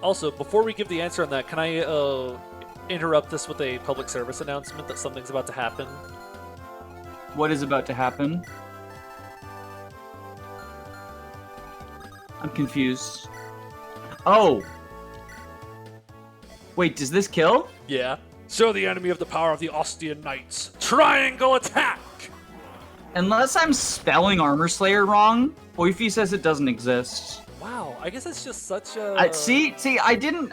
Also, before we give the answer on that, can I interrupt this with a public service announcement that something's about to happen? What is about to happen? I'm confused. Oh! Wait, does this kill? Yeah. Show the enemy of the power of the Ostian Knights. Triangle attack! Unless I'm spelling Armor Slayer wrong, Boyfie says it doesn't exist. Wow, I guess it's just such a... See, I didn't,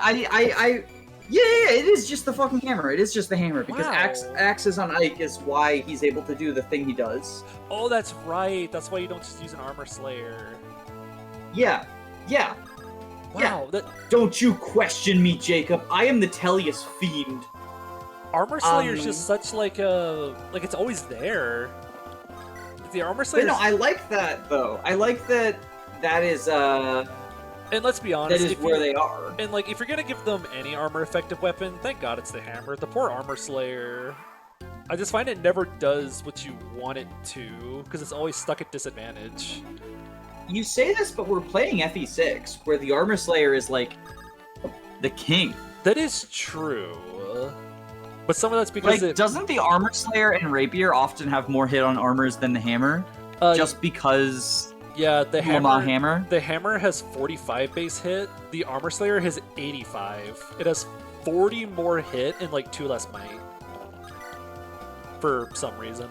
yeah, it is just the fucking hammer. It is just the hammer, because Wow. Axes on Ike is why he's able to do the thing he does. Oh, that's right. That's why you don't just use an Armor Slayer. Yeah, yeah. Wow, Yeah. Don't you question me, Jacob. I am the Tellius Fiend. Armor Slayer is just such like a... Like, it's always there. The Armor Slayer... But no, I like that, though. I like that that is, And let's be honest, that is where they are. And like, if you're gonna give them any armor-effective weapon, thank God it's the hammer. The poor Armor Slayer, I just find it never does what you want it to, because it's always stuck at disadvantage. You say this, but we're playing FE6, where the Armor Slayer is like the king. That is true, but some of that's because like, doesn't the Armor Slayer and Rapier often have more hit on armors than the hammer? Just because. Yeah, the hammer. The hammer has 45 base hit. The Armor Slayer has 85. It has 40 more hit and like 2 less might. For some reason.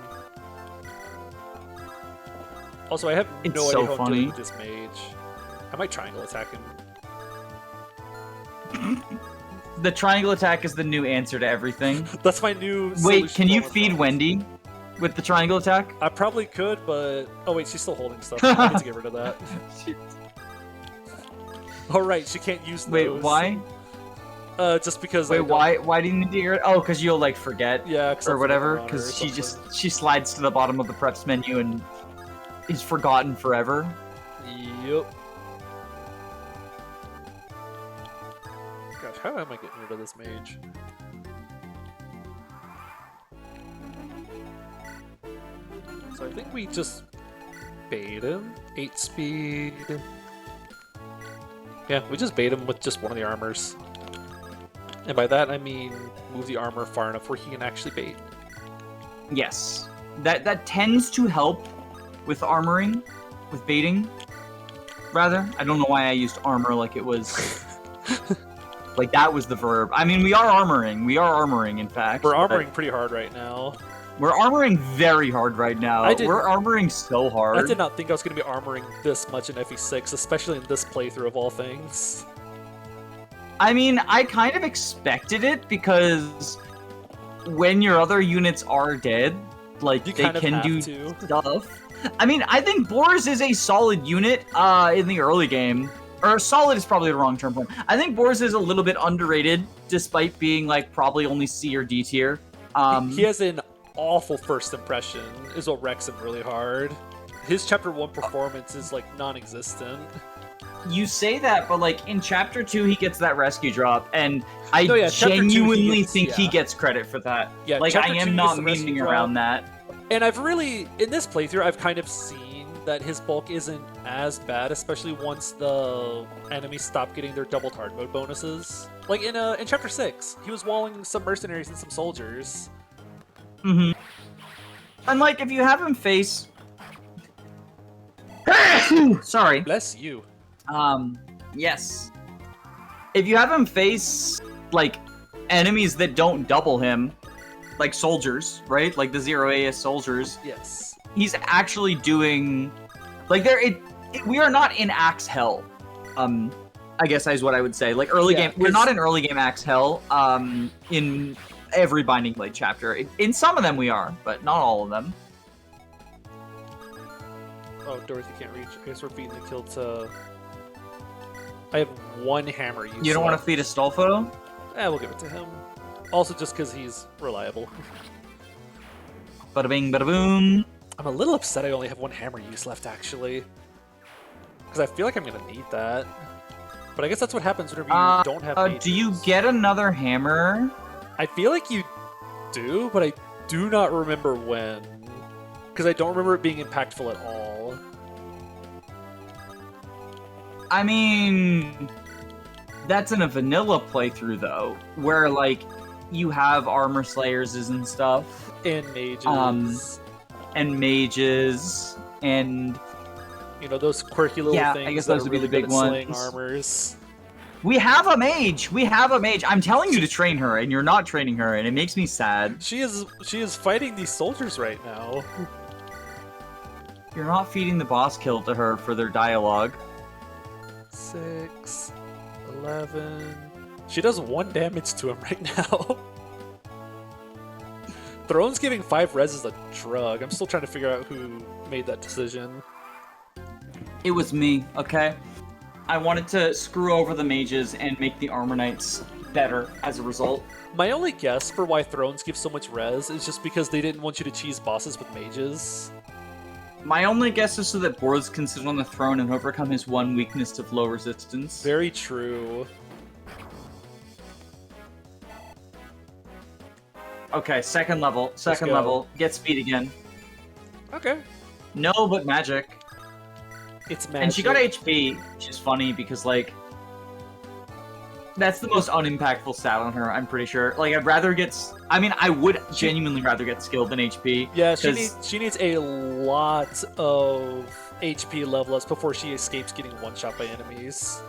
Also, I have no idea how I'm dealing with this mage. I might triangle attack him. The triangle attack is the new answer to everything. That's my new. Wait, can you feed Wendy with the triangle attack? I probably could, but oh wait, she's still holding stuff. I need to get rid of that. Oh right, she can't use those. Wait, why? Just because. Wait, why do you need to get rid? Oh, because you'll like forget. Yeah, or whatever. Because she slides to the bottom of the preps menu and is forgotten forever. Yep. Gosh, how am I getting rid of this mage? So I think we just bait him. 8 speed. Yeah, we just bait him with just one of the armors. And by that I mean move the armor far enough where he can actually bait. Yes. That tends to help with armoring, with baiting. Rather. I don't know why I used armor like it was... like that was the verb. I mean, we are armoring. We are armoring, in fact. We're armoring pretty hard right now. We're armoring very hard right now. We're armoring so hard. I did not think I was going to be armoring this much in FE6, especially in this playthrough of all things. I mean, I kind of expected it, because when your other units are dead, like, they can do stuff. I mean, I think Boars is a solid unit in the early game. Or solid is probably the wrong term for him. I think Boars is a little bit underrated, despite being, like, probably only C or D tier. He has an awful first impression, is what wrecks him really hard. His Chapter 1 performance is, like, non-existent. You say that, but, like, in Chapter 2, he gets that rescue drop, and I genuinely think he gets credit for that. Yeah, like, I am not memeing around that. And I've really, in this playthrough, I've kind of seen that his bulk isn't as bad, especially once the enemies stop getting their double hard mode bonuses. Like in Chapter 6, he was walling some mercenaries and some soldiers. Mm-hmm. And like, if you have him face... Sorry. Bless you. Yes. If you have him face, like, enemies that don't double him, like soldiers, right? Like the 0 AS soldiers. Yes. He's actually doing, like, we are not in axe hell. I guess is what I would say. Like early game, we're not in early game axe hell. In every Binding Blade chapter, in some of them we are, but not all of them. Oh, Dorothy can't reach. I guess we're feeding the kill to. I have 1 hammer use. You don't want to feed Astolfo? We'll give it to him. Also, just because he's reliable. Bada bing, bada boom. I'm a little upset I only have 1 hammer use left, actually. Because I feel like I'm going to need that. But I guess that's what happens whenever you don't have do you get another hammer? I feel like you do, but I do not remember when. Because I don't remember it being impactful at all. I mean... That's in a vanilla playthrough, though, where, like, you have armor slayers and stuff. And mages. And mages, and... You know, those quirky little things I guess that those are would be really the big good at slaying ones. armors. We have a mage! We have a mage! I'm telling you to train her, and you're not training her, and it makes me sad. She is fighting these soldiers right now. You're not feeding the boss kill to her for their dialogue. 6, 11... She does 1 damage to him right now. Throne's giving 5 res is a drug. I'm still trying to figure out who made that decision. It was me, okay? I wanted to screw over the mages and make the armor knights better as a result. My only guess for why Thrones give so much res is just because they didn't want you to cheese bosses with mages. My only guess is so that Boris can sit on the throne and overcome his one weakness of low resistance. Very true. Okay, second level. Second level. Get speed again. Okay. No, but magic. It's magic. And she got HP, which is funny because, like, that's the most unimpactful stat on her, I'm pretty sure. Like, I'd rather get... I mean, I would genuinely rather get skilled than HP. Yeah, she needs a lot of HP level ups before she escapes getting one-shot by enemies.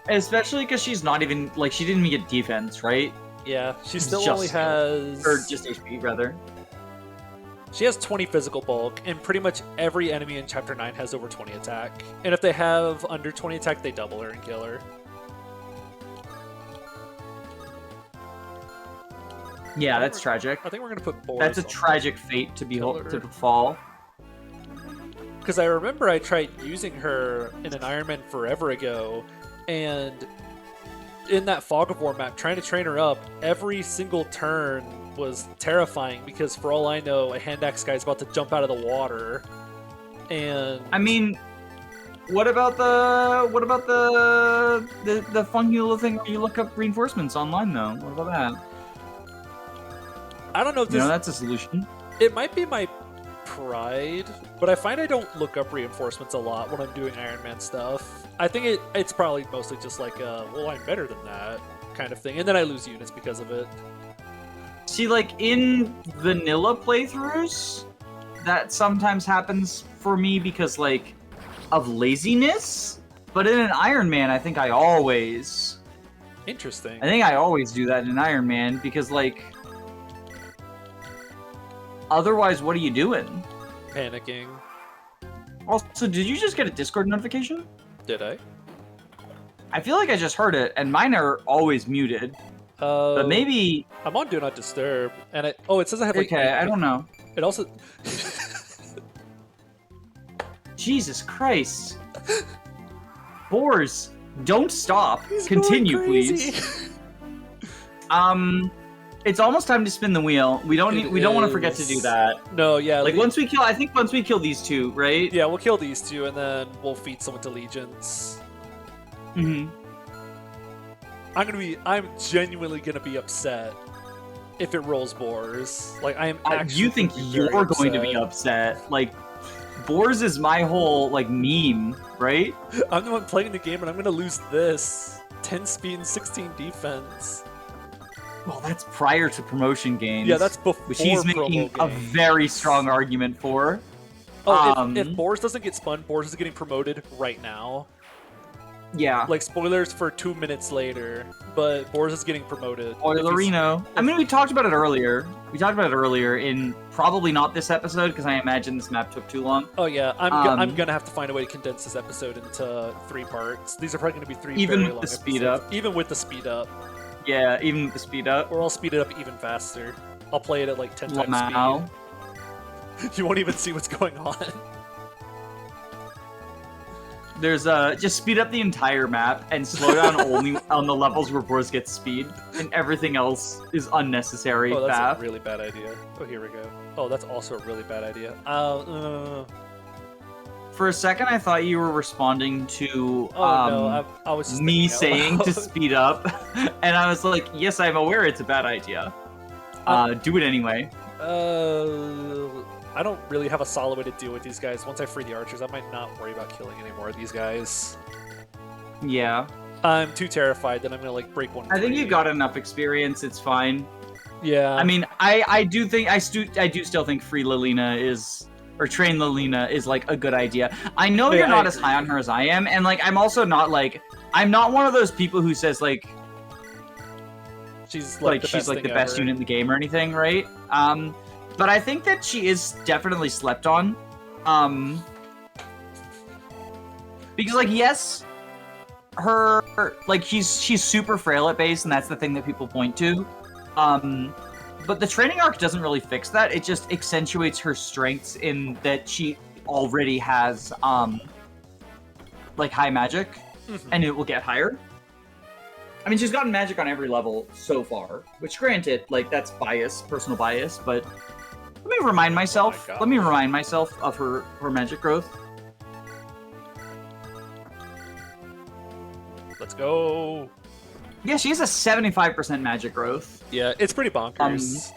Especially because she's not even... Like, she didn't even get defense, right? Yeah, she still only has... Or just HP, rather. She has 20 physical bulk, and pretty much every enemy in Chapter 9 has over 20 attack. And if they have under 20 attack, they double her and kill her. Yeah, that's tragic. I think we're going to put Boris. That's a tragic fate to befall. Because I remember I tried using her in an Iron Man forever ago, and in that Fog of War map, trying to train her up, every single turn was terrifying because for all I know, a hand axe guy's about to jump out of the water. And I mean, what about the funky little thing where you look up reinforcements online though? What about that? I don't know if this... that's a solution. It might be my pride, but I find I don't look up reinforcements a lot when I'm doing Iron Man stuff. I think it's probably mostly just like, well, I'm better than that kind of thing, and then I lose units because of it. See, like, in vanilla playthroughs, that sometimes happens for me because, like, of laziness, but in an Iron Man, I think I always... Interesting. I think I always do that in an Iron Man because, like... Otherwise, what are you doing? Panicking. Also, did you just get a Discord notification? Did I? I feel like I just heard it, and mine are always muted. But maybe... I'm on Do Not Disturb, and it says I have like... Okay, I don't know. It also... Jesus Christ. Boars, don't stop. He's Continue, going crazy. please. It's almost time to spin the wheel. We don't want to forget to do that. No, yeah. Like once we kill these two, right? Yeah, we'll kill these two, and then we'll feed someone to legions. Mm-hmm. I'm genuinely gonna be upset if it rolls boars. Like, I am actually... You think you're going to be upset. Like, boars is my whole, like, meme, right? I'm the one playing the game, and I'm gonna lose this. 10 speed and 16 defense. Well, that's prior to promotion gains. Yeah, that's before which he's making a very strong argument for. Oh, if Boars doesn't get spun, Boars is getting promoted right now. Yeah. Like, spoilers for 2 minutes later, but Boars is getting promoted. Spoilerino. I mean, we talked about it earlier. We talked about it earlier in probably not this episode, because I imagine this map took too long. Oh, yeah. I'm gonna have to find a way to condense this episode into 3 parts. These are probably gonna be 3 even very with long the speed episodes. up. Even with the speed up. Yeah, even with the speed up. Or I'll speed it up even faster. I'll play it at like 10 times Lamau. speed. You won't even see what's going on. There's just speed up the entire map and slow down only on the levels where Boris gets speed, and everything else is unnecessary. Oh, that's faff. a really bad idea. Oh, here we go. Oh, that's also a really bad idea. For a second, I thought you were responding to no, I was just me thinking out saying loud. to speed up, and I was like, "Yes, I'm aware it's a bad idea. Do it anyway." I don't really have a solid way to deal with these guys. Once I free the archers, I might not worry about killing any more of these guys. Yeah. I'm too terrified that I'm gonna like break one. I think you got enough experience. It's fine. Yeah. I mean, I do still think free Lilina is, or train Lilina is like a good idea. I know you're not as high on her as I am, and like I'm also not like I'm not one of those people who says like she's the best unit in the game or anything, right? But I think that she is definitely slept on. Because like yes, her like she's super frail at base, and that's the thing that people point to. But the training arc doesn't really fix that. It just accentuates her strengths in that she already has like high magic, and it will get higher. I mean, she's gotten magic on every level so far, which granted, like that's bias, personal bias, but let me remind myself. Let me remind myself of her magic growth. Let's go. Yeah, she has a 75% magic growth. Yeah, it's pretty bonkers.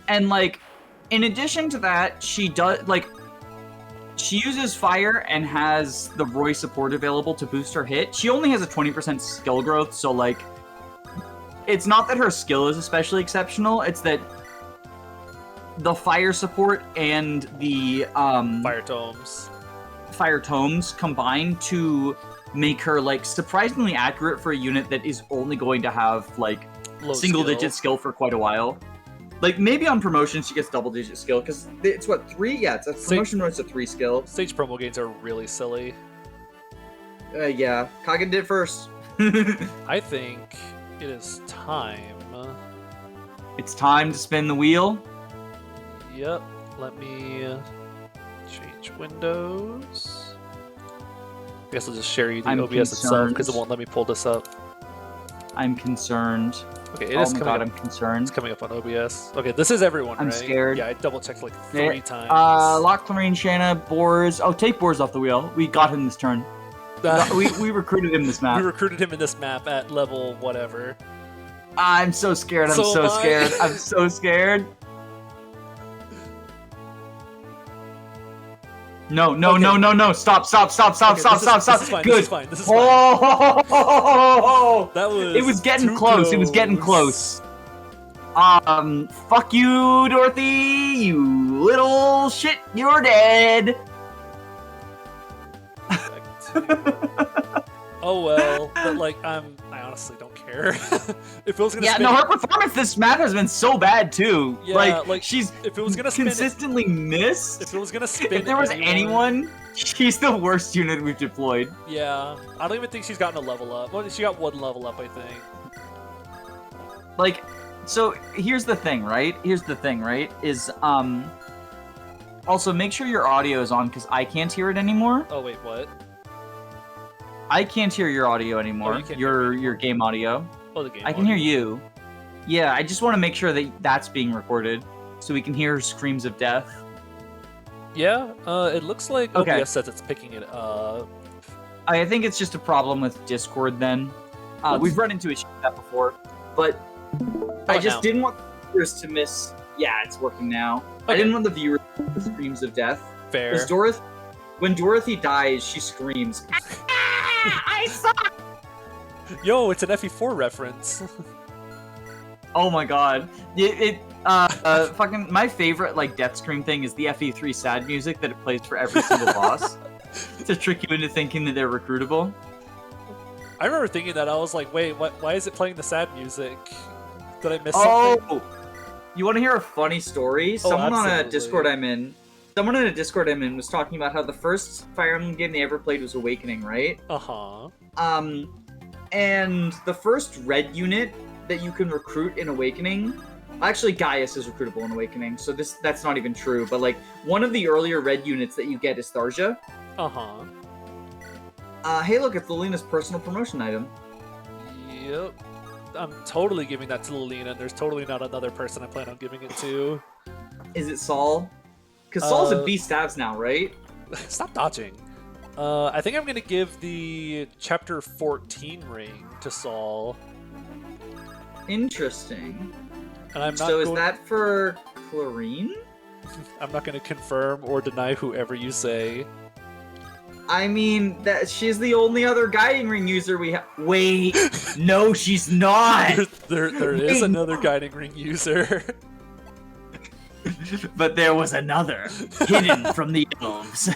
And like, in addition to that, she does like she uses fire and has the Roy support available to boost her hit. She only has a 20% skill growth, so like, it's not that her skill is especially exceptional. It's that the fire support and the fire tomes combine to make her like surprisingly accurate for a unit that is only going to have like single-digit skill for quite a while. Like maybe on promotion she gets double-digit skill because it's what 3? Yeah, it's a promotion where it's a 3 skill. Stage promo gains are really silly. Yeah, Kagen did first. I think it is time. It's time to spin the wheel. Yep. Let me change windows. I guess I'll just share you the OBS itself because it won't let me pull this up. I'm concerned. Okay, it is coming up. I'm concerned. It's coming up on OBS. Okay, this is everyone, I'm right? scared. Yeah, I double checked like 3 times. Locke, Clarine, Shanna, Boars. Oh, take Boars off the wheel. We got him this turn. We recruited him this map. We recruited him in this map at level whatever. I'm so scared. I'm so scared. I'm so scared. No. Stop. Okay, this is fine, Good. This is fine. That was It was getting close. It was getting close. Fuck you, Dorothy. You little shit. You're dead. Oh well, but like I honestly don't care. If it was gonna spin... her performance this map has been so bad too. Yeah, like she's if it was gonna spin consistently missed. If it was gonna spin, if there was anyone, she's the worst unit we've deployed. Yeah, I don't even think she's gotten a level up. Well, she got 1 level up, I think. Like, so here's the thing, right? Is also make sure your audio is on because I can't hear it anymore. Oh wait, what? I can't hear your audio anymore. Your game audio. Oh, the game. I can hear you. Yeah, I just want to make sure that that's being recorded, so we can hear screams of death. Yeah. It looks like OBS says it's picking it up. I think it's just a problem with Discord. Then we've run into issues with that before, but I just didn't want the viewers to miss. Yeah, it's working now. Okay. I didn't want the viewers to miss the screams of death. Fair. Because when Dorothy dies, she screams. I suck! Yo, it's an FE4 reference. Oh my god. Fucking my favorite like death scream thing is the FE3 sad music that it plays for every single boss to trick you into thinking that they're recruitable. I remember thinking that. I was like, wait, why is it playing the sad music? Did I miss something? Oh! You want to hear a funny story? Someone on a Discord I'm in was talking about how the first Fire Emblem game they ever played was Awakening, right? Uh-huh. And the first red unit that you can recruit in Awakening... Actually, Gaius is recruitable in Awakening, so that's not even true, but like, one of the earlier red units that you get is Tharja. Uh-huh. Hey look, it's Lilina's personal promotion item. Yep. I'm totally giving that to Lilina, and there's totally not another person I plan on giving it to. Is it Saul? Because Saul's a B stabs now, right? Stop dodging. I think I'm going to give the Chapter 14 ring to Saul. Interesting. And I'm not so is that for Clarine? I'm not going to confirm or deny whoever you say. I mean, that she's the only other guiding ring user we have. Wait, no, she's not. There is another guiding ring user. But there was another, hidden from the elves.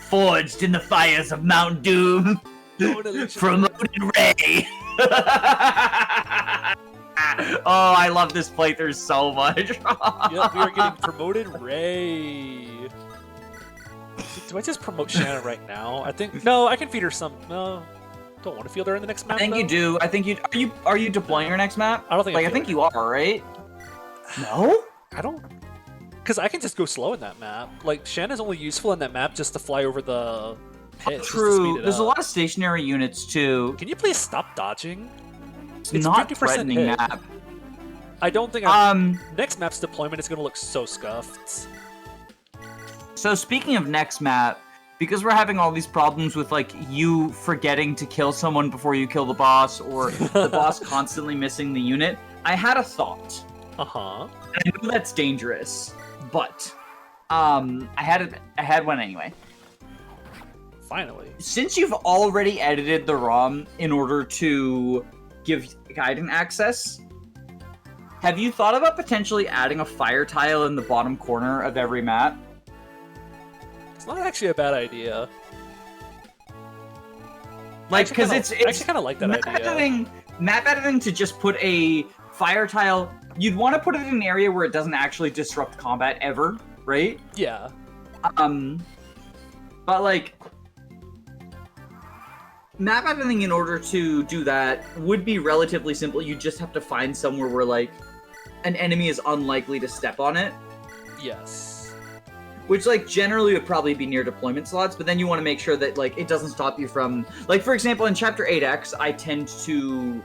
Forged in the fires of Mount Doom. Promoted Ray. Oh, I love this playthrough so much. Yep, we are getting promoted Ray. Do I just promote Shanna right now? I think no. I can feed her some. No, don't want to field her in the next map. I think though. you do. I think you are you deploying your next map? I don't think. Like I think you are, right? No. I don't. Because I can just go slow in that map. Like Shanna's only useful in that map just to fly over the pit. True. There's a lot of stationary units too. Can you please stop dodging? It's not 50% threatening hit. map. I don't think next map's deployment is going to look so scuffed. So speaking of next map, because we're having all these problems with like you forgetting to kill someone before you kill the boss, or the boss constantly missing the unit, I had a thought. Uh-huh. And I know that's dangerous, but I had one anyway. Finally. Since you've already edited the ROM in order to give guidance access, have you thought about potentially adding a fire tile in the bottom corner of every map? It's not actually a bad idea. Like, because it's I actually kind of like that idea. Map editing to just put a fire tile, you'd want to put it in an area where it doesn't actually disrupt combat ever, right? Yeah. But like, map editing in order to do that would be relatively simple. You just have to find somewhere where like an enemy is unlikely to step on it. Yes. Which, like, generally would probably be near deployment slots, but then you want to make sure that, like, it doesn't stop you from... Like, for example, in Chapter 8X, I tend to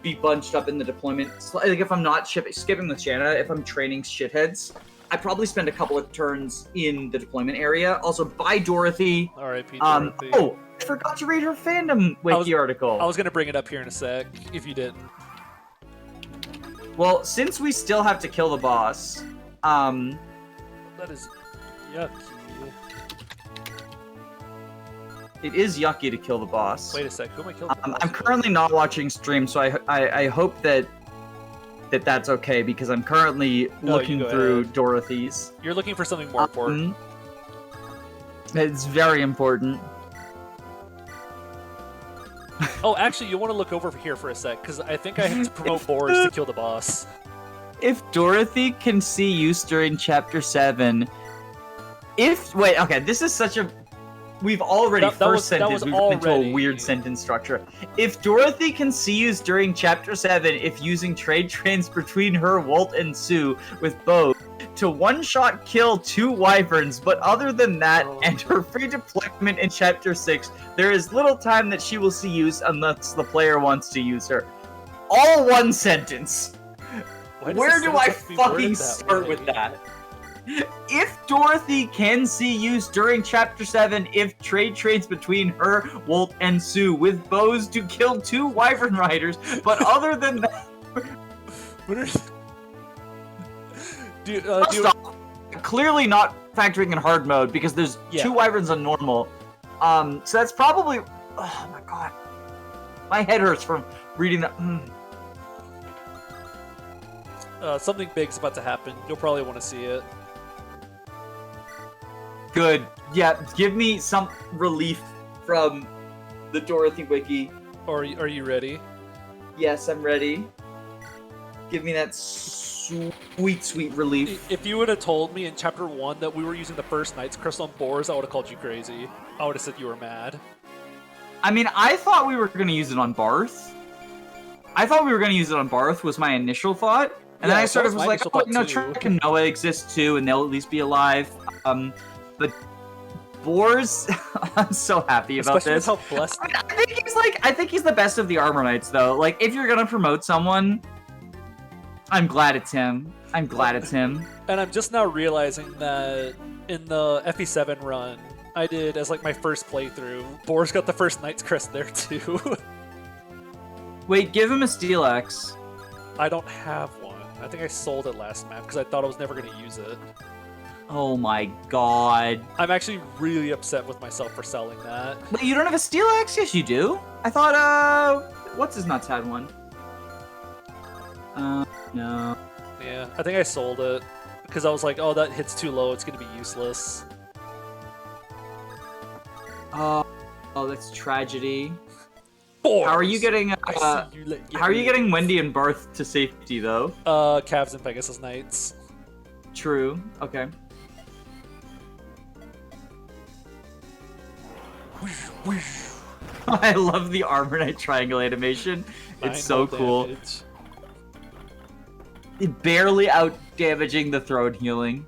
be bunched up in the deployment... Like, if I'm not skipping with Shanna, if I'm training shitheads, I probably spend a couple of turns in the deployment area. Also, bye, Dorothy. R.I.P. Dorothy. Oh, I forgot to read her fandom wiki article. I was going to bring it up here in a sec, if you didn't. Well, since we still have to kill the boss, That is... yucky. It is yucky to kill the boss. Wait a sec, who am I killing? I'm currently not watching stream, so I hope that's okay, because I'm currently looking through ahead. Dorothy's. You're looking for something more important. It's very important. Oh, actually, you want to look over here for a sec, because I think I have to promote Boris to kill the boss. If Dorothy can see use during Chapter 7... Wait, okay, this is such a... We've already, we've into a weird sentence structure. If Dorothy can see use during Chapter 7, if using trade trains between her, Walt, and Sue with bows, to one-shot kill 2 wyverns, but other than that, and her free deployment in Chapter 6, there is little time that she will see use unless the player wants to use her. All one sentence. Where do I fucking start with that? If Dorothy can see use during Chapter 7, if trade trains between her, Walt, and Sue with bows to kill 2 wyvern riders, but other than that... Clearly not factoring in hard mode, because there's 2 wyverns on normal. So that's probably... Oh my god. My head hurts from reading that. Something big's about to happen. You'll probably want to see it. Good. Yeah, give me some relief from the Dorothy wiki. Are you ready? Yes, I'm ready. Give me that sweet, sweet relief. If you would have told me in Chapter 1 that we were using the first Knight's Crystal on Boars, I would have called you crazy. I would have said you were mad. I mean, I thought we were going to use it on Barth. Was my initial thought. And then I sort of was like, oh, no, Trek and Noah exist too, and they'll at least be alive. But Boars, I'm so happy about Especially this. With how blessed. I think he's the best of the Armor Knights, though. Like, if you're gonna promote someone, I'm glad it's him. And I'm just now realizing that in the FE7 run I did as like my first playthrough, Boars got the first Knight's Crest there too. Wait, give him a Steel Axe. I don't have one. I think I sold it last map because I thought I was never going to use it. Oh my god. I'm actually really upset with myself for selling that. Wait, you don't have a steel axe? Yes, you do. I thought, what's his nuts had one? No. Yeah, I think I sold it because I was like, oh, that hits too low. It's gonna be useless. Oh, that's tragedy. Boars. How are you getting? How are you getting Wendy and Barth to safety though? Cavs and Pegasus Knights. True. Okay. I love the Armor Knight triangle animation. It's so cool. It barely out damaging the throne healing.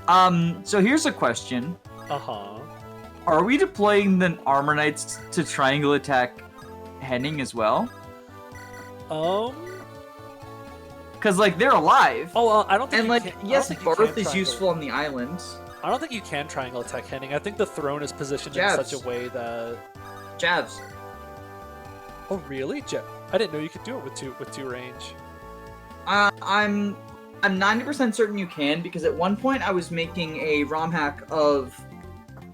So here's a question. Uh-huh. Are we deploying the Armor Knights to triangle attack Henning as well? Because, like, they're alive. Oh, I don't think. And, like, yes, Barth is useful on the island. I don't think you can triangle attack Henning. I think the throne is positioned in such a way that. Jabs. Oh, really? I didn't know you could do it with two range. I'm 90% certain you can, because at one point I was making a ROM hack of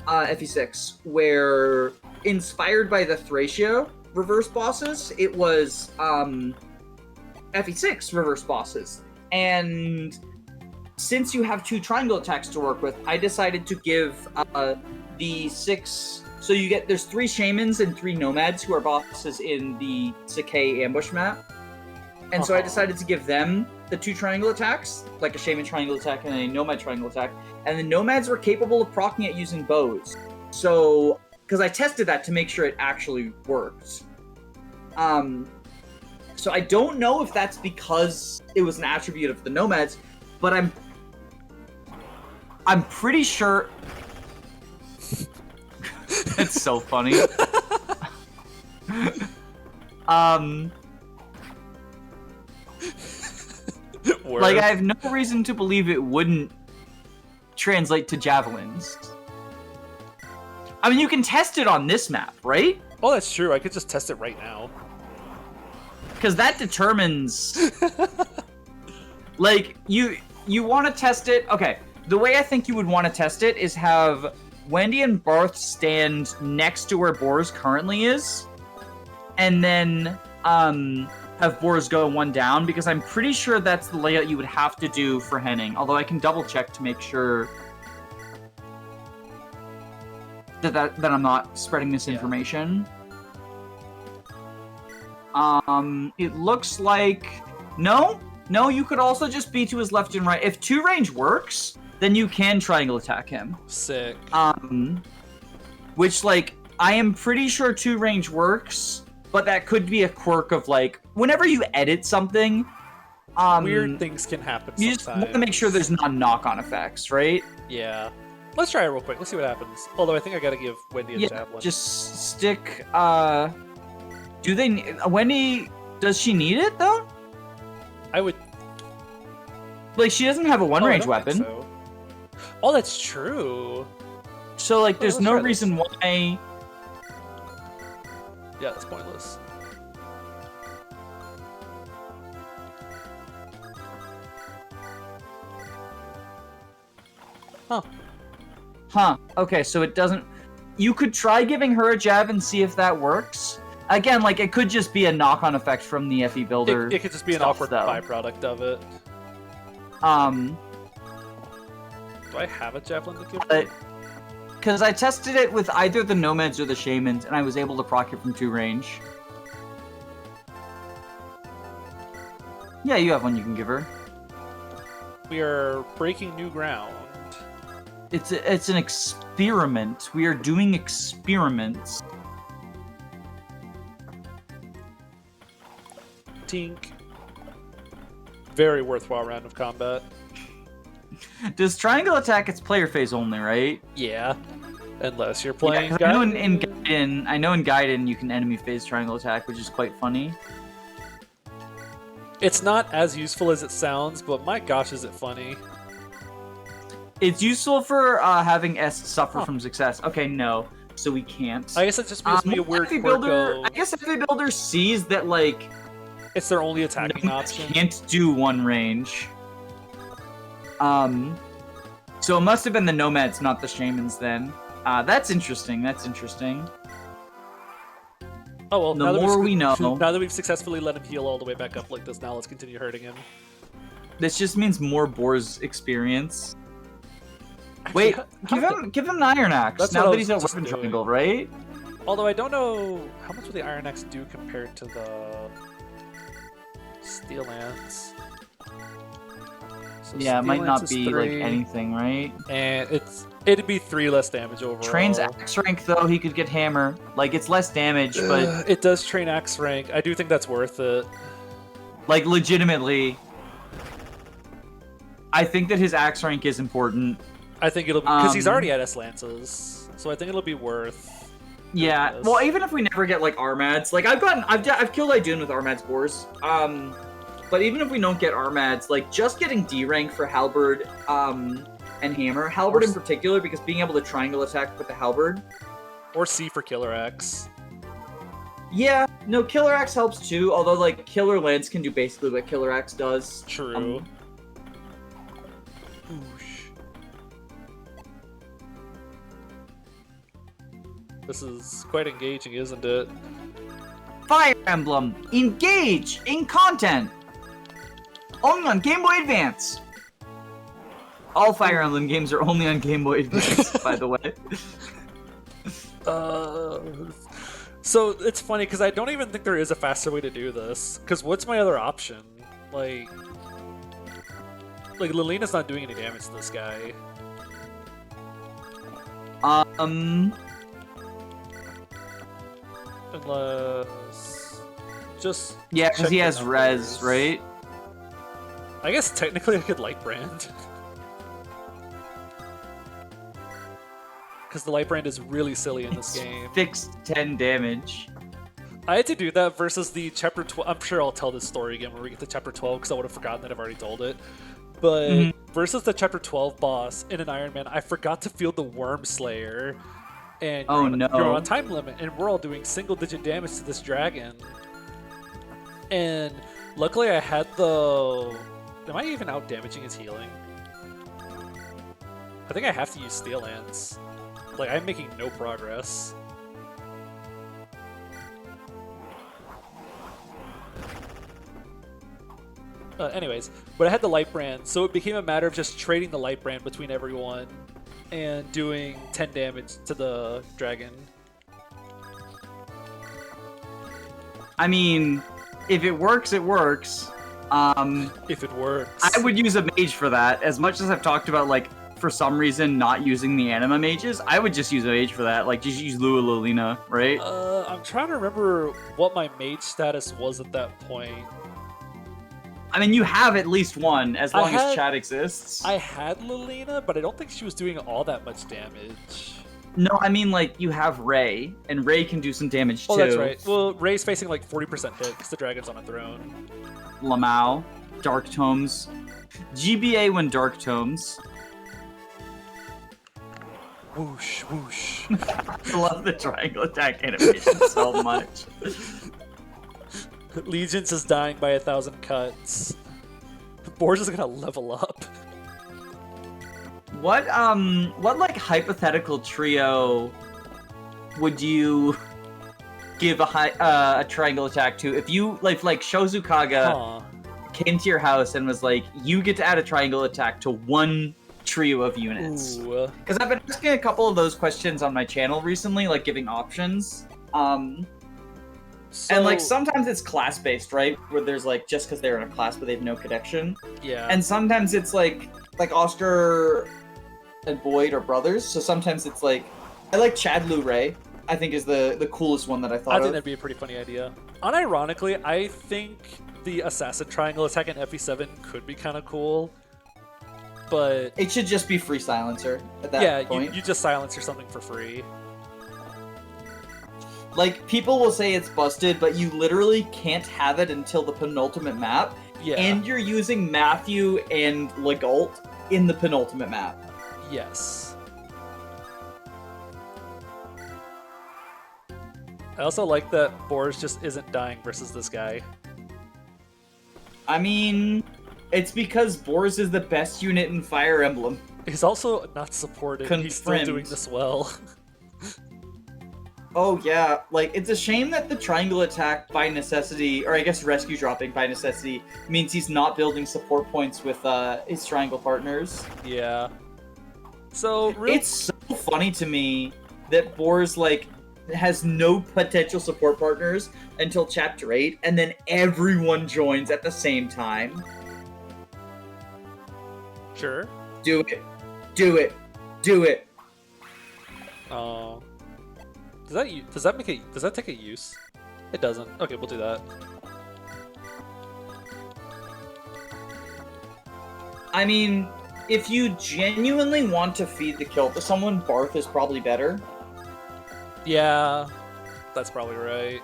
FE6 where, inspired by the Thracia reverse bosses, it was FE6 reverse bosses. And since you have 2 triangle attacks to work with, I decided to give the 6... So there's 3 shamans and 3 nomads who are bosses in the Ch8 ambush map. And so I decided to give them the 2 triangle attacks, like a shaman triangle attack and a nomad triangle attack. And the nomads were capable of proccing it using bows. So, because I tested that to make sure it actually worked. So I don't know if that's because it was an attribute of the nomads, but I'm pretty sure. It's so funny. Like, I have no reason to believe it wouldn't translate to javelins. I mean, you can test it on this map, right? Oh, that's true. I could just test it right now. Because that determines... like, you want to test it... Okay, the way I think you would want to test it is have Wendy and Barth stand next to where Boris currently is, and then have Boris go 1 down, because I'm pretty sure that's the layout you would have to do for Henning, although I can double check to make sure that I'm not spreading misinformation. Yeah. It looks like... No, you could also just be to his left and right. If 2 range works, then you can triangle attack him. Sick. Which, like, I am pretty sure 2 range works, but that could be a quirk of, like, whenever you edit something, weird things can happen sometimes. You just want to make sure there's not knock-on effects, right? Yeah. Let's try it real quick. Let's see what happens. Although I think I gotta give Wendy a javelin. Just stick, Wendy, does she need it, though? I would... Like, she doesn't have a 1-range weapon. So. Oh, that's true. So, like, there's no reason why... Yeah, that's pointless. Huh. Okay, so it doesn't... You could try giving her a jab and see if that works. Again, like, it could just be a knock-on effect from the FE builder. It could just be an awkward byproduct of it. Do I have a javelin to give her? Because I tested it with either the nomads or the shamans, and I was able to proc it from 2 range. Yeah, you have one you can give her. We are breaking new ground. It's an experiment. We are doing experiments. Tink. Very worthwhile round of combat. Does triangle attack its player phase only, right? Yeah. Unless you're playing I know in Gaiden you can enemy phase triangle attack, which is quite funny. It's not as useful as it sounds, but my gosh, is it funny. It's useful for having S suffer from success. Okay, no. So we can't. I guess it just gives me a weird I guess FE builder sees that, like... It's their only attacking option. Can't do 1 range. So it must have been the nomads, not the shamans then. That's interesting, that's interesting. Oh well, The more we know... Now that we've successfully let him heal all the way back up like this, now let's continue hurting him. This just means more Boar's experience. Wait, give him an Iron Axe, That's now that he's at Weapon Triangle, right? Although I don't know how much will the Iron Axe do compared to the Steel Lance. So yeah, it might not be 3, like anything, right? And it'd be 3 less damage overall. Trains axe rank though, he could get hammer. Like it's less damage, but it does train axe rank. I do think that's worth it. Like legitimately, I think that his axe rank is important. I think it'll be because he's already at S lances, so I think it'll be worth. Yeah, well, even if we never get like Armads, like I've killed Idun with Armads Boars. But even if we don't get Armads, like just getting D rank for Halberd, and Hammer, Halberd in particular, because being able to triangle attack with the Halberd, or C for Killer Axe. Yeah, no, Killer Axe helps too. Although like Killer Lance can do basically what Killer Axe does. True. This is quite engaging, isn't it? Fire Emblem, engage in content. Only on Game Boy Advance. All Fire Emblem games are only on Game Boy Advance, by the way. So it's funny because I don't even think there is a faster way to do this. Because what's my other option? Like Lilina's not doing any damage to this guy. Unless just yeah, because he has res, right? I guess technically I could Light Brand. Because the Light Brand is really silly in this game. Fixed 10 damage. I had to do that versus the Chapter 12. I'm sure I'll tell this story again when we get to Chapter 12 because I would have forgotten that I've already told it. But versus the Chapter 12 boss in an Iron Man, I forgot to field the Worm Slayer. And you're on time limit, and we're all doing single-digit damage to this dragon. And luckily I had the... Am I even out-damaging his healing? I think I have to use Steel Lance. Like, I'm making no progress. Anyways, but I had the Light Brand, so it became a matter of just trading the Light Brand between everyone and doing 10 damage to the dragon. I mean, if it works, it works. If it works. I would use a mage for that. As much as I've talked about, like, for some reason not using the anima mages, I would just use a mage for that. Like, just use Lugh Lilina, right? I'm trying to remember what my mage status was at that point. I mean, you have at least one, as long as Ch8 exists. I had Lilina, but I don't think she was doing all that much damage. No, I mean, like, you have Ray, and Ray can do some damage, too. Oh, that's right. Well, Ray's facing, like, 40% hit, because the dragon's on a throne. Lamau, Dark Tomes. GBA when Dark Tomes. Whoosh, whoosh. I love the triangle attack animation so much. Legions is dying by 1,000 cuts. Boars is gonna level up. What like hypothetical trio would you give a triangle attack to if you like Shozukaga came to your house and was like, you get to add a triangle attack to one trio of units? Because I've been asking a couple of those questions on my channel recently, like giving options. And like sometimes it's class based, right? Where there's like just because they're in a class but they have no connection. Yeah. And sometimes it's like Oscar and Boyd are brothers, so sometimes it's like I like Chad Lu Ray. I think is the coolest one that I thought of. I think that'd be a pretty funny idea. Unironically, I think the assassin triangle attack in FE7 could be kind of cool. But it should just be free silencer at that point. Yeah, you just silence or something for free. Like, people will say it's busted, but you literally can't have it until the penultimate map. Yeah. And you're using Matthew and Legault in the penultimate map. Yes. I also like that Boris just isn't dying versus this guy. I mean, It's because Boris is the best unit in Fire Emblem. He's also not supported. He's still doing this well. Oh yeah, like, it's a shame that the triangle attack by necessity, or I guess rescue dropping by necessity, means he's not building support points with his triangle partners. Yeah. So, it's so funny to me that Boris, like, has no potential support partners until Chapter 8, and then everyone joins at the same time. Sure. Do it. Do it. Do it. Oh. Does that take a use? It doesn't. Okay, we'll do that. I mean, if you genuinely want to feed the kill to someone, Barth is probably better. Yeah, that's probably right.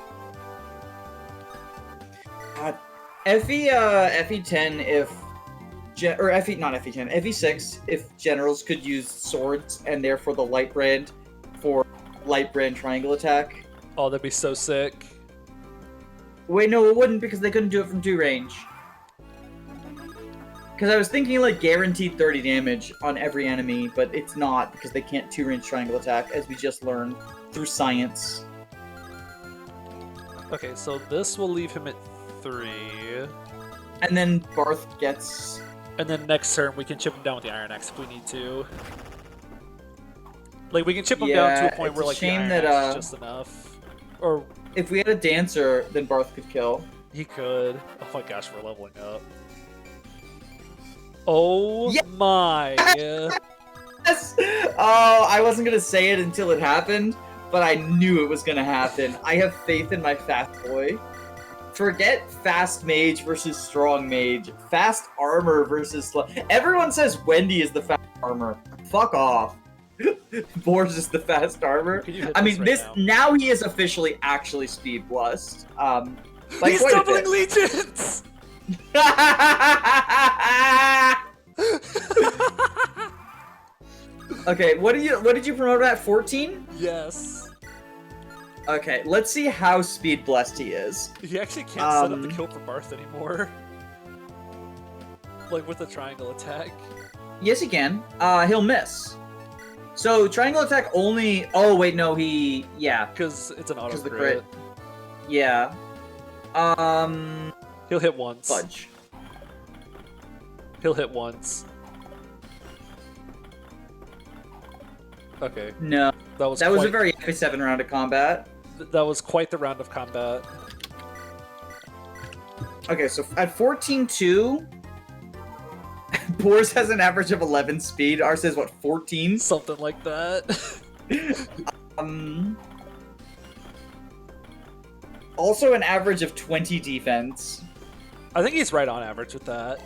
God. FE10 if... FE6 if generals could use swords, and therefore the light brand for light brand triangle attack. Oh, that'd be so sick. Wait, no, it wouldn't, because they couldn't do it from 2 range. Because I was thinking, like, guaranteed 30 damage on every enemy, but it's not, because they can't 2-range triangle attack, as we just learned through science. Okay, so this will leave him at 3. And then Barth gets... And then next turn, we can chip him down with the Iron Axe if we need to. Like, we can chip him down to a point where, like, the Iron Axe is just enough. Or... If we had a Dancer, then Barth could kill. He could. Oh my gosh, we're leveling up. Oh my! Yes! Oh, I wasn't gonna say it until it happened, but I knew it was gonna happen. I have faith in my fast boy. Forget fast mage versus strong mage. Fast armor versus slow. Everyone says Wendy is the fast armor. Fuck off. Boris is the fast armor. I mean, now he is officially actually speed blessed. Like, he's doubling legions. Okay, what did you promote at 14? Yes. Okay, let's see how speed blessed he is. He actually can't set up the kill for Barth anymore. Like with the triangle attack. Yes, he can. He'll miss. So triangle attack only. Oh wait, no, yeah. Because it's an auto crit. Crit. Yeah. He'll hit once. Fudge. He'll hit once. Okay. No. That was a very FE7 round of combat. That was quite the round of combat. Okay, so at 14-2, Boris has an average of 11 speed. Ours is what, 14? Something like that. Also an average of 20 defense. I think he's right on average with that.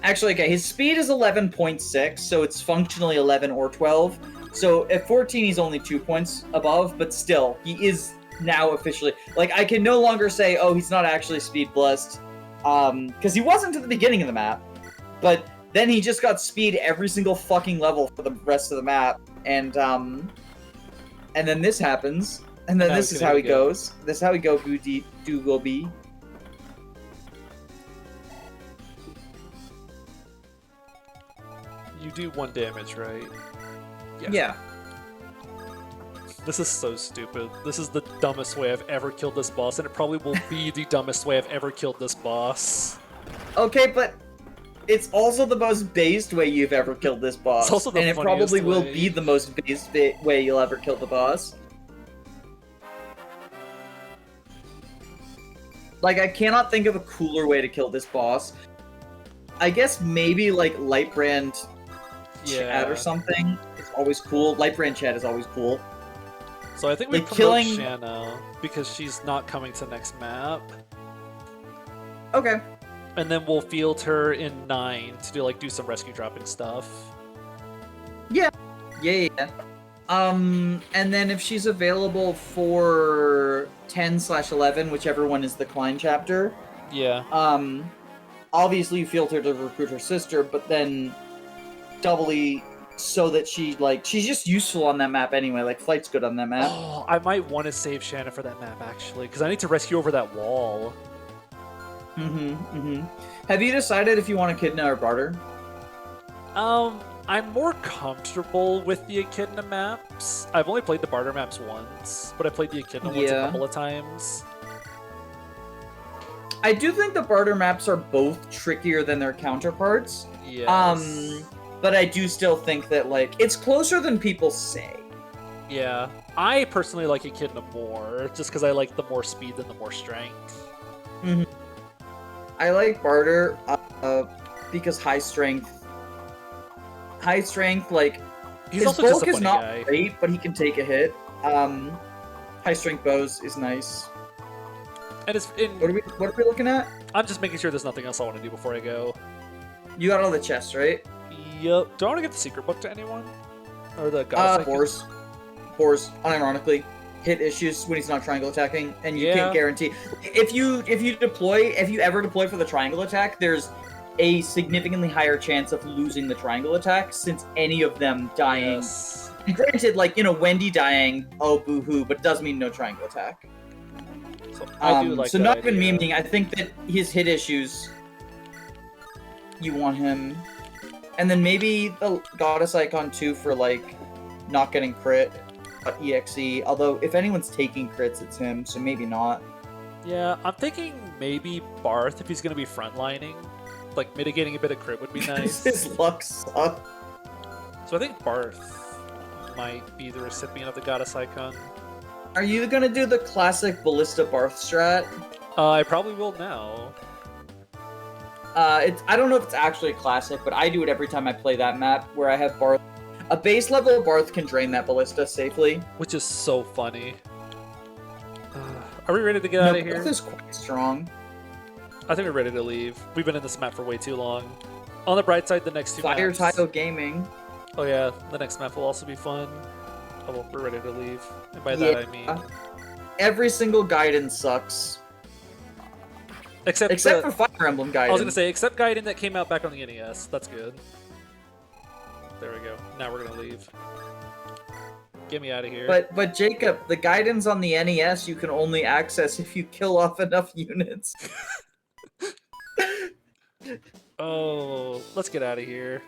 Actually, okay, his speed is 11.6, so it's functionally 11 or 12. So at 14, he's only 2 points above, but still, he is now officially... Like, I can no longer say, oh, he's not actually speed blessed, because he wasn't at the beginning of the map. But then he just got speed every single fucking level for the rest of the map, and then this happens, and then this is how he goes. This is how he go, do go be. You do 1 damage, right? Yeah. This is so stupid. This is the dumbest way I've ever killed this boss, and it probably will be the dumbest way I've ever killed this boss. Okay, but it's also the most based way you've ever killed this boss. It's also the and it probably will be the most based way you'll ever kill the boss. Like, I cannot think of a cooler way to kill this boss. I guess maybe, like, Lightbrand Ch8 or something is always cool. Lightbrand Ch8 is always cool. So I think we promote Shanna, because she's not coming to next map. Okay. And then we'll field her in 9 to do some rescue dropping stuff. Yeah. Yeah. And then if she's available for 10/11, whichever one is the Klein chapter. Yeah. Obviously you field her to recruit her sister, but then doubly so that she's just useful on that map anyway. Like, Flight's good on that map. Oh, I might want to save Shanna for that map, actually, because I need to rescue over that wall. Have you decided if you want Echidna or Barter? I'm more comfortable with the Echidna maps. I've only played the Barter maps once, but I played the Echidna ones a couple of times. I do think the Barter maps are both trickier than their counterparts. Yes. But I do still think that, like, it's closer than people say. Yeah. I personally like Echidna more, just because I like the more speed than the more strength. I like Barter because high strength, like, He's his also just bulk a is funny not guy. great, but he can take a hit. High strength bows is nice. And it's What are we looking at? I'm just making sure there's nothing else I want to do before I go. You got all the chests, right? Yep. Do I want to get the secret book to anyone? Or the goddess? Boars, unironically, hit issues when he's not triangle attacking, and you can't guarantee. If you ever deploy for the triangle attack, there's a significantly higher chance of losing the triangle attack since any of them dying. Yes. Granted, like, Wendy dying, oh boo-hoo, but does mean no triangle attack. So I do like so that not idea. even memeing, I think that his hit issues, you want him. And then maybe the goddess icon too for, like, not getting crit, EXE. Although, if anyone's taking crits, it's him, so maybe not. Yeah, I'm thinking maybe Barth if he's going to be frontlining. Like, mitigating a bit of crit would be nice. His luck sucks. So I think Barth might be the recipient of the goddess icon. Are you gonna do the classic Ballista Barth strat? I probably will now. I don't know if it's actually classic, but I do it every time I play that map where I have Barth. A base level Barth can drain that Ballista safely. Which is so funny. Are we ready to get out of here? Barth is quite strong. I think we're ready to leave. We've been in this map for way too long. On the bright side, the next two Fire maps... Title Gaming. Oh yeah, the next map will also be fun. Oh, well, we're ready to leave. And by that I mean... Every single guidance sucks. Except for Fire Emblem Gaiden. I was going to say, except Gaiden that came out back on the NES. That's good. There we go. Now we're going to leave. Get me out of here. But Jacob, the Gaidens on the NES you can only access if you kill off enough units. Oh, let's get out of here.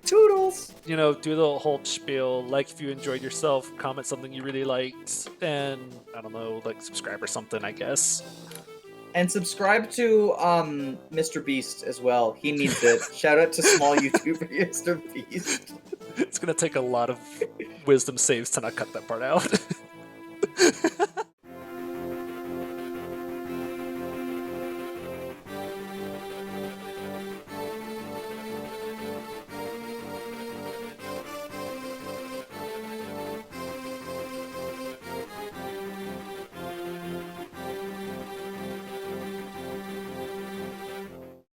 Toodles! You know, do the whole spiel, like if you enjoyed yourself, comment something you really liked, and, I don't know, like subscribe or something, I guess. And subscribe to Mr. Beast as well. He needs it. Shout out to small YouTuber Mr. Beast. It's gonna take a lot of wisdom saves to not cut that part out.